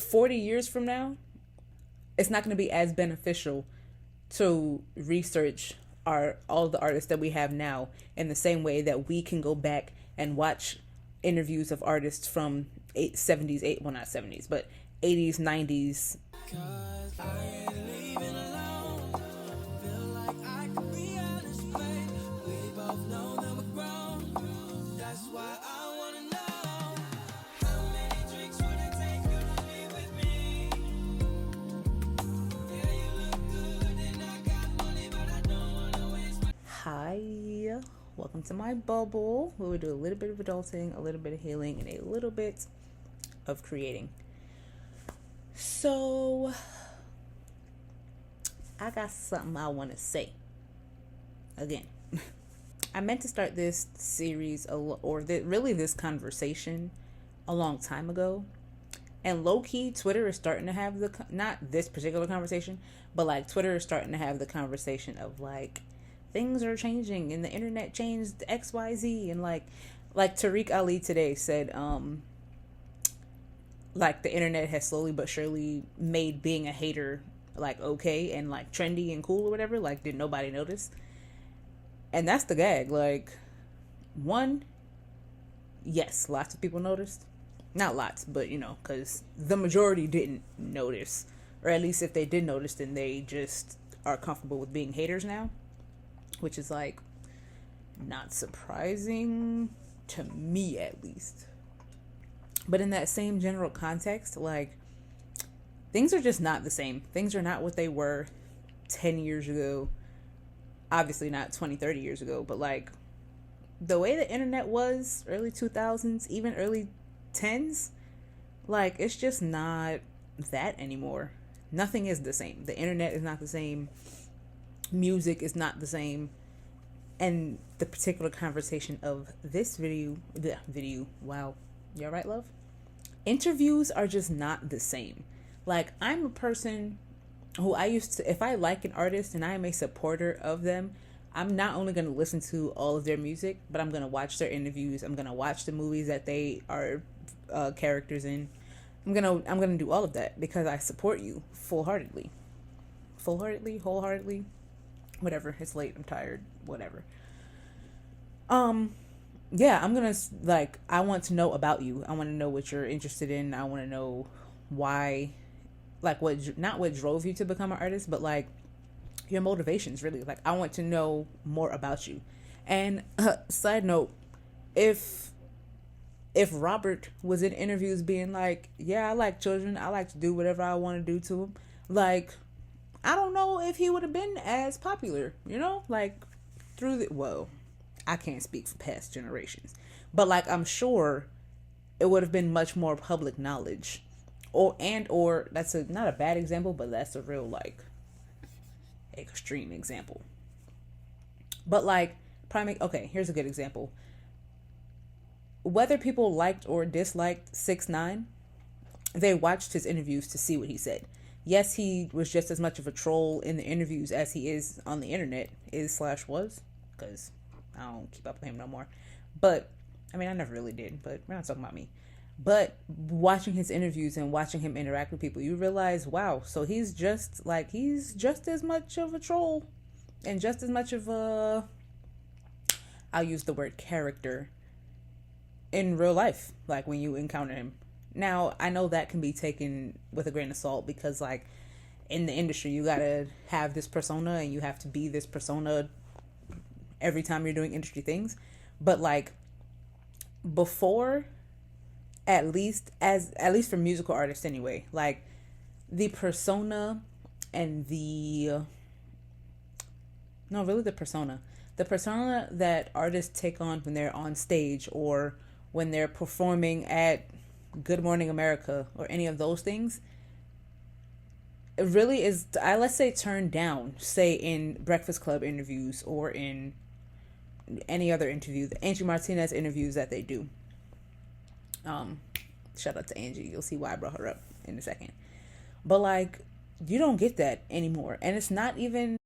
40 years from now, it's not going to be as beneficial to research all the artists that we have now in the same way that we can go back and watch interviews of artists from 70s, well, not 70s, but 80s, 90s. Hi, welcome to my bubble where we do a little bit of adulting, a little bit of healing, and a little bit of creating. So, I got something I want to say. Again, I meant to start this series, really this conversation, a long time ago. And low-key, Twitter is starting to have not this particular conversation, but like Twitter is starting to have the conversation of like, things are changing and the internet changed XYZ, and like Tariq Ali today said, like the internet has slowly but surely made being a hater like okay and like trendy and cool or whatever. Like, did nobody notice? And that's the gag. Like, one, yes, lots of people noticed. Not lots, but because the majority didn't notice, or at least if they did notice, then they just are comfortable with being haters now, which is like not surprising to me, at least. But in that same general context, like, things are just not the same. Things are not what they were 10 years ago. Obviously not 20, 30 years ago, but like the way the internet was early 2000s, even early 10s, like, it's just not that anymore. Nothing is the same. The internet is not the same. Music is not the same. And the particular conversation of this video, wow, you all right, love? Interviews are just not the same. Like, I'm a person who if I like an artist and I am a supporter of them, I'm not only going to listen to all of their music, but I'm going to watch their interviews. I'm going to watch the movies that they are characters in. I'm gonna do all of that because I support you wholeheartedly, whatever. It's late. I'm tired. Whatever. Yeah, I'm gonna I want to know about you. I want to know what you're interested in. I want to know why, like, not what drove you to become an artist, but like your motivations. Really, like, I want to know more about you. And side note, if Robert was in interviews being like, yeah, I like children, I like to do whatever I want to do to them, like, I don't know if he would have been as popular, like, I can't speak for past generations, but like, I'm sure it would have been much more public knowledge, or that's not a bad example, but that's a real, like, extreme example. But like, okay, here's a good example. Whether people liked or disliked 6ix9ine, they watched his interviews to see what he said. Yes, he was just as much of a troll in the interviews as he is on the internet, was, because I don't keep up with him no more. But, I mean, I never really did, but we're not talking about me. But watching his interviews and watching him interact with people, you realize, wow, so he's just as much of a troll and just as much of I'll use the word character in real life, like when you encounter him. Now, I know that can be taken with a grain of salt because, like, in the industry, you gotta have this persona and you have to be this persona every time you're doing industry things. But like, before, at least for musical artists anyway, like, the persona and the persona that artists take on when they're on stage or when they're performing at Good Morning America or any of those things, it really is, let's say, turned down, say in Breakfast Club interviews or in any other interview, the Angie Martinez interviews that they do. Shout out to Angie. You'll see why I brought her up in a second. But like, you don't get that anymore. And it's not even,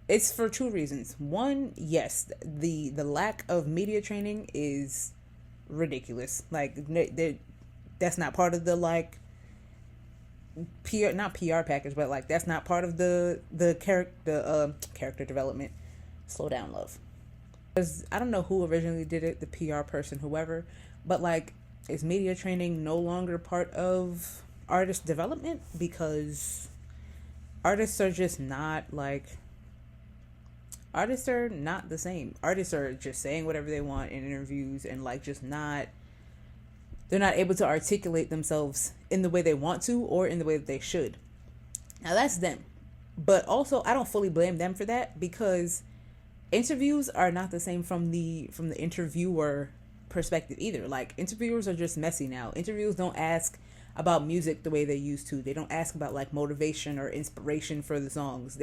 it's for two reasons. One, yes, the lack of media training is ridiculous. Like, that's not part of the, like, PR, not PR package, but like that's not part of character development. Slow down, love. Because I don't know who originally did it, the PR person, whoever, but like, is media training no longer part of artist development? Because artists are just not like, artists are not the same. Artists are just saying whatever they want in interviews and like just not, they're not able to articulate themselves in the way they want to or in the way that they should. Now that's them. But also I don't fully blame them for that, because interviews are not the same from the interviewer perspective either. Like, interviewers are just messy now. Interviews don't ask about music the way they used to. They don't ask about like motivation or inspiration for the songs.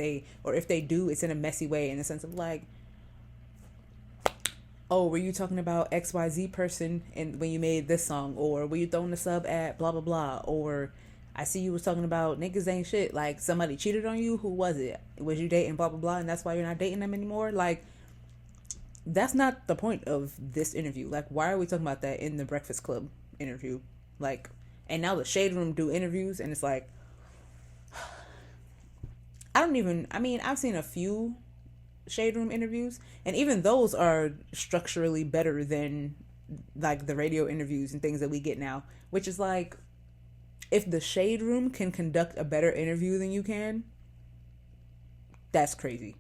Or if they do, it's in a messy way, in the sense of like, oh, were you talking about XYZ person and when you made this song, or were you throwing a sub at blah blah blah, or I see you was talking about niggas ain't shit, like somebody cheated on you, who was it, was you dating blah blah blah, and that's why you're not dating them anymore. Like, that's not the point of this interview. Like, why are we talking about that in the Breakfast Club interview? Like, and now the Shade Room do interviews, and it's like, I mean, I've seen a few Shade Room interviews, and even those are structurally better than like the radio interviews and things that we get now, which is like, if the Shade Room can conduct a better interview than you can, that's crazy.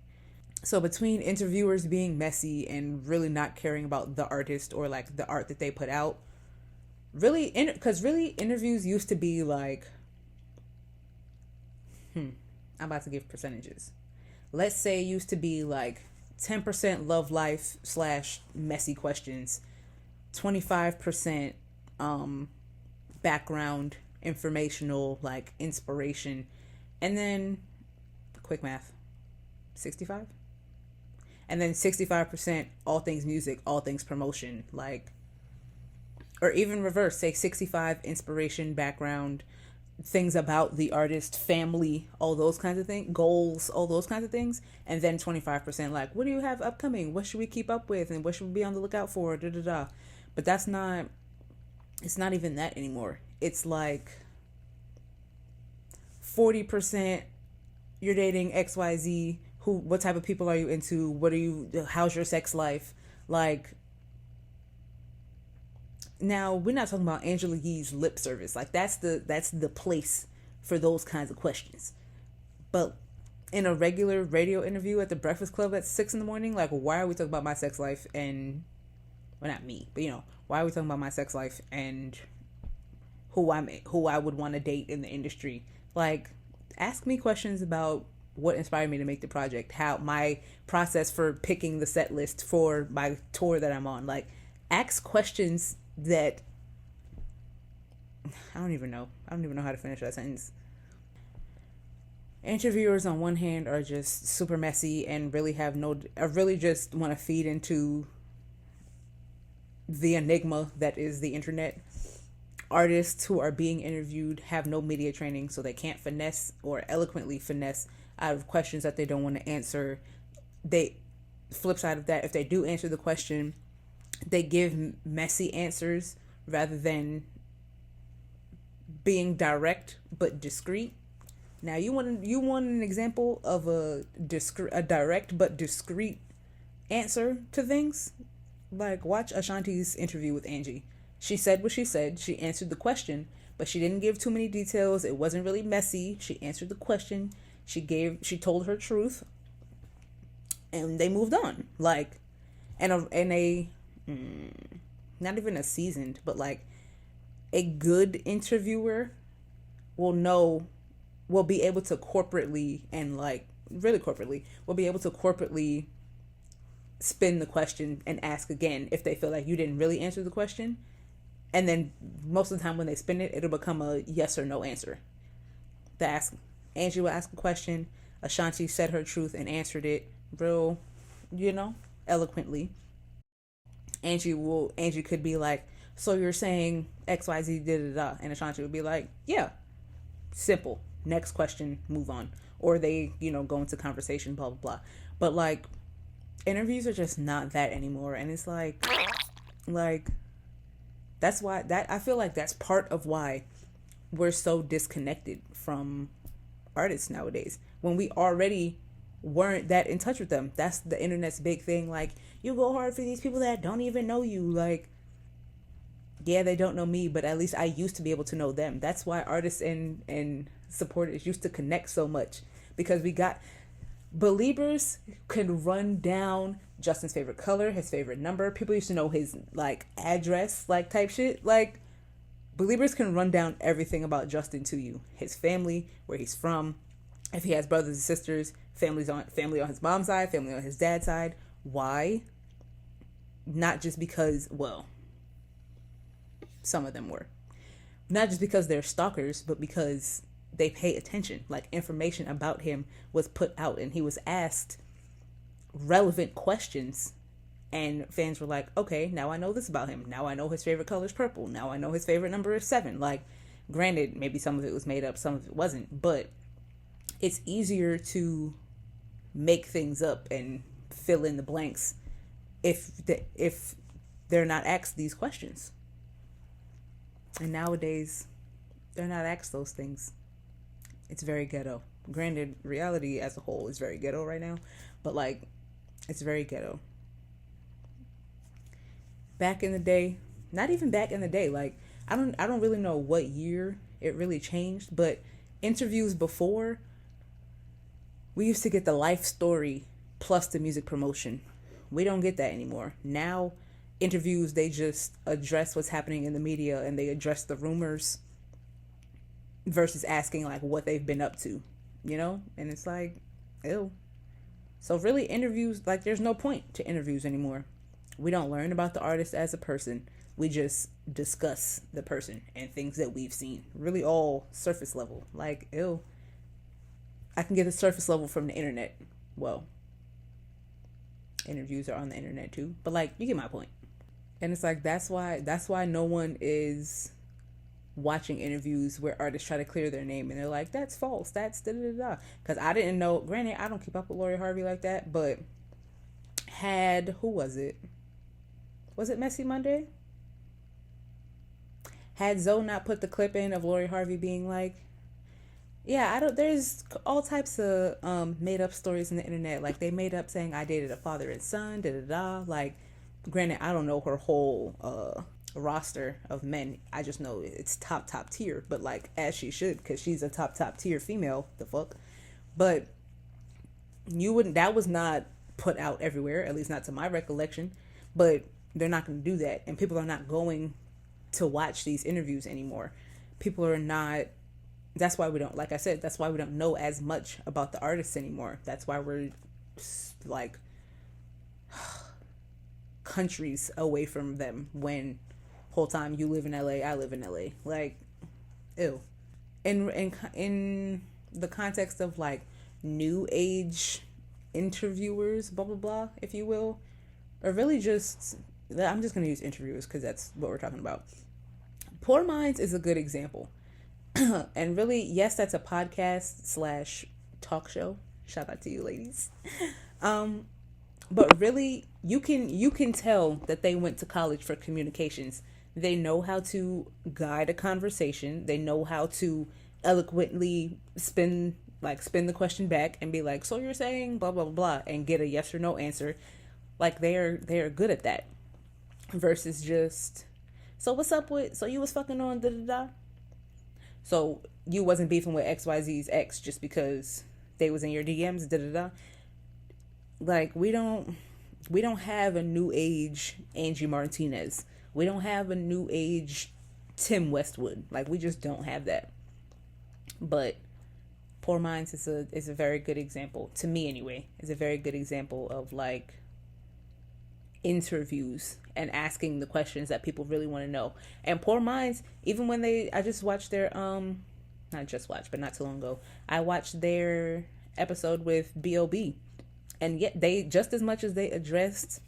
So between interviewers being messy and really not caring about the artist or like the art that they put out, really, because really interviews used to be like, I'm about to give percentages. Let's say it used to be like 10% love life / messy questions, 25% background, informational, like inspiration, and then quick math, 65, and then 65% all things music, all things promotion, like, or even reverse, say 65 inspiration, background, things about the artist, family, all those kinds of things, goals, all those kinds of things, and then 25% like, what do you have upcoming, what should we keep up with, and what should we be on the lookout for, da da da. But that's not, it's not even that anymore. It's like 40% you're dating XYZ, what type of people are you into, how's your sex life, like. Now, we're not talking about Angela Yee's lip service. Like, that's the place for those kinds of questions. But in a regular radio interview at the Breakfast Club at 6 a.m, like, why are we talking about my sex life and, well, not me, but why are we talking about my sex life and who I would want to date in the industry? Like, ask me questions about what inspired me to make the project, how my process for picking the set list for my tour that I'm on. Like, ask questions that I don't even know how to finish that sentence. Interviewers on one hand are just super messy and really really just want to feed into the enigma that is the internet. Artists who are being interviewed have no media training, so they can't finesse or eloquently finesse out of questions that they don't want to answer. Flip side of that, if they do answer the question, they give messy answers rather than being direct but discreet. Now, you want an example of a direct but discreet answer to things? Like, watch Ashanti's interview with Angie. She said what she said. She answered the question, but she didn't give too many details. It wasn't really messy. She answered the question. She told her truth, and they moved on. Like, not even a seasoned, but like a good interviewer will be able to corporately and like really corporately will be able to corporately spin the question and ask again if they feel like you didn't really answer the question. And then most of the time when they spin it, it'll become a yes or no answer. Angie will ask a question, Ashanti said her truth and answered it real, eloquently. Angie could be like, so you're saying XYZ did da, and Ashanti would be like, yeah, simple, next question, move on. Or they, go into conversation, blah, blah, blah. But like, interviews are just not that anymore. And it's like, that's why, I feel like that's part of why we're so disconnected from artists nowadays when we already weren't that in touch with them. That's the internet's big thing. Like, you go hard for these people that don't even know you. Like, yeah, they don't know me, but at least I used to be able to know them. That's why artists and supporters used to connect so much, because we got believers could run down Justin's favorite color, his favorite number. People used to know his like address, like type shit. Like, believers can run down everything about Justin to you. His family, where he's from, if he has brothers and sisters, family on his mom's side, family on his dad's side. Why? Not just because, well, some of them were. Not just because they're stalkers, but because they pay attention. Like, information about him was put out and he was asked relevant questions, and fans were like, okay, now I know this about him. Now I know his favorite color is purple. Now I know his favorite number is 7. Like, granted, maybe some of it was made up, some of it wasn't, but it's easier to make things up and fill in the blanks if they're not asked these questions. And nowadays, they're not asked those things. It's very ghetto. Granted, reality as a whole is very ghetto right now, but like, it's very ghetto. Back in the day, not even back in the day, like, I don't really know what year it really changed, but interviews before, we used to get the life story plus the music promotion. We don't get that anymore. Now, interviews, they just address what's happening in the media and they address the rumors versus asking like what they've been up to, you know? And it's like, ew. So really, interviews, like, there's no point to interviews anymore. We don't learn about the artist as a person. We just discuss the person and things that we've seen. Really all surface level. Like, ew. I can get the surface level from the internet. Well, interviews are on the internet too. But like, you get my point. And it's like, that's why no one is watching interviews where artists try to clear their name and they're like, that's false, that's da da da. Because I didn't know, granted, I don't keep up with Lori Harvey like that, but who was it? Was it Messy Monday? Had Zoe not put the clip in of Lori Harvey being like, yeah, there's all types of made up stories in the internet. Like, they made up saying I dated a father and son, da da da. Like, granted, I don't know her whole roster of men. I just know it's top tier, but like, as she should, because she's a top tier female. The fuck. But that was not put out everywhere, at least not to my recollection. But they're not going to do that, and people are not going to watch these interviews anymore. People are not. That's why we don't, like I said, that's why we don't know as much about the artists anymore. That's why we're like countries away from them when whole time you live in LA, I live in LA. Like, ew. In the context of like new age interviewers, blah blah blah, if you will, or really just, I'm just gonna use interviewers because that's what we're talking about. Poor Minds is a good example. And really, yes, that's a podcast / talk show. Shout out to you ladies. But really, you can tell that they went to college for communications. They know how to guide a conversation. They know how to eloquently spin the question back and be like, so you're saying blah blah blah, and get a yes or no answer. Like, they're good at that. Versus just, so what's up with, so you was fucking on da da da. So you wasn't beefing with XYZ's ex just because they was in your DMs, da da da. Like, we don't have a new age Angie Martinez. We don't have a new age Tim Westwood. Like, we just don't have that. But Poor Minds is a very good example, to me anyway. Is a very good example of like interviews and asking the questions that people really want to know. And Poor Minds, even when I just watched their not just watched, but not too long ago, I watched their episode with B.O.B. And yet they, just as much as they addressed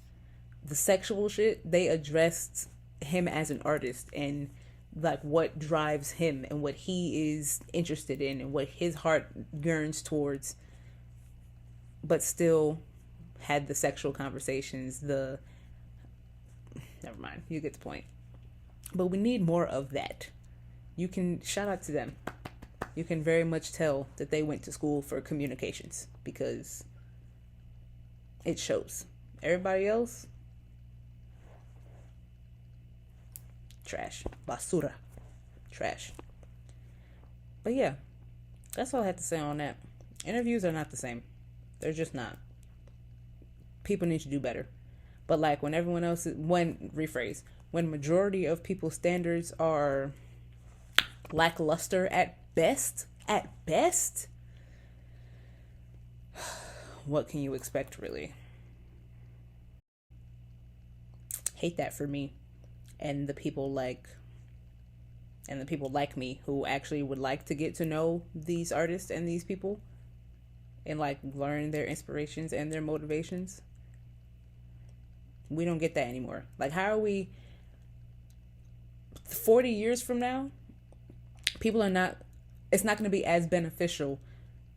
the sexual shit, they addressed him as an artist and like what drives him and what he is interested in and what his heart yearns towards, but still had the sexual conversations, never mind, you get the point. But we need more of that. you can shout out to them. You can very much tell that they went to school for communications because it shows. Everybody else, trash. Basura. Trash. But yeah, that's all I have to say on that. Interviews are not the same. They're just not. People need to do better. But like when everyone else when majority of people's standards are lackluster at best, what can you expect, really? Hate that for me and the people like me who actually would like to get to know these artists and these people and like learn their inspirations and their motivations. We don't get that anymore. Like, how are we 40 years from now? It's not going to be as beneficial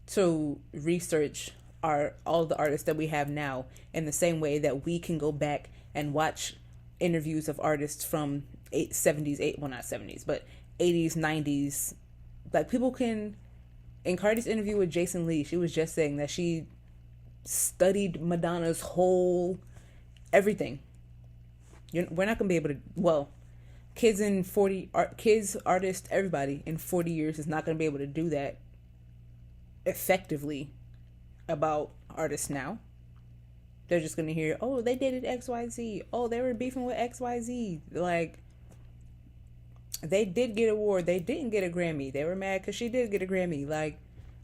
to research all the artists that we have now in the same way that we can go back and watch interviews of artists from 80s, 90s. Like, people can, in Cardi's interview with Jason Lee, she was just saying that she studied Madonna's whole everything. We're not gonna be able to. Well, kids, artists, everybody in 40 years is not gonna be able to do that effectively about artists now. They're just gonna hear, oh, they dated XYZ. Oh, they were beefing with XYZ. Like, they did get an award. They didn't get a Grammy. They were mad because she did get a Grammy. Like,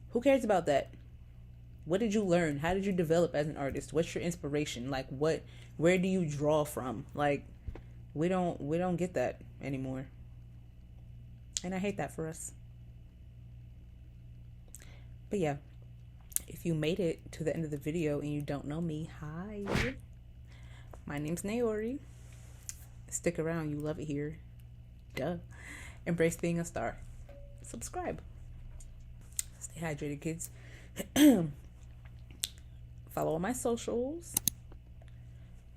who cares about that? What did you learn? How did you develop as an artist? What's your inspiration? Like, where do you draw from? Like, we don't get that anymore. And I hate that for us. But yeah, if you made it to the end of the video and you don't know me, hi. My name's Naori. Stick around, you love it here. Duh. Embrace being a star. Subscribe. Stay hydrated, kids. Follow my socials.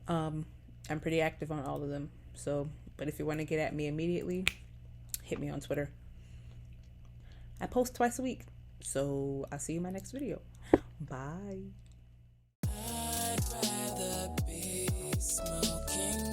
I'm pretty active on all of them. So, but if you want to get at me immediately, hit me on Twitter. I post twice a week. So I'll see you in my next video. Bye. I'd rather be smoking